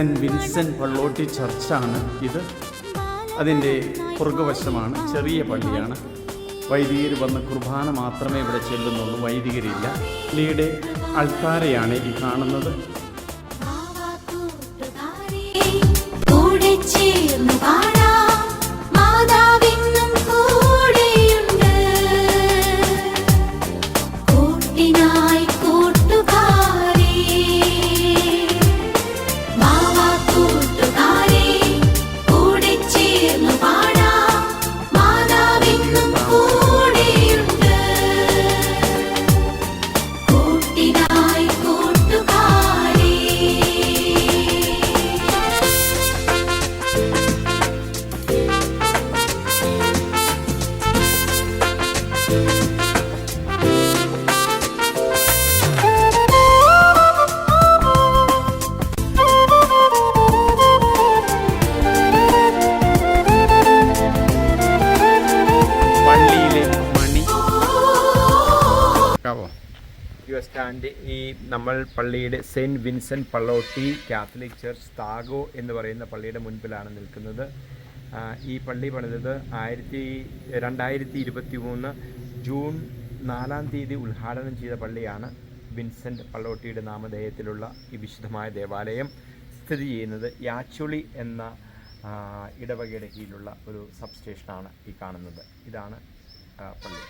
Cent Vincent പള്ളോട്ടി ചർച്ചാണ് ഇത്. അതിൻ്റെ പുറകുവശമാണ്, ചെറിയ പള്ളിയാണ്. വൈദികർ വന്ന് കുർബാന മാത്രമേ ഇവിടെ ചെല്ലുന്നുള്ളൂ, വൈദികരില്ല. പള്ളിയുടെ അൾത്താരയാണ് ഈ കാണുന്നത്. സ്റ്റാൻഡ് ഈ നമ്മൾ പള്ളിയുടെ saint Vincent Pallotti Catholic church താഗോ എന്ന് പറയുന്ന പള്ളിയുടെ മുൻപിലാണ് നിൽക്കുന്നത്. ഈ പള്ളി പണിതത് 2023 ജൂൺ 4-ാം തീയതി ഉദ്ഘാടനം ചെയ്ത പള്ളിയാണ്. വിൻസെൻ്റ് പള്ളോട്ടിയുടെ നാമധേയത്തിലുള്ള ഈ വിശുദ്ധമായ ദേവാലയം സ്ഥിതി ചെയ്യുന്നത് യാച്ചുളി എന്ന ഇടവകയുടെ കീഴിലുള്ള ഒരു സബ്സ്റ്റേഷനാണ് ഈ കാണുന്നത്. ഇതാണ് പള്ളി.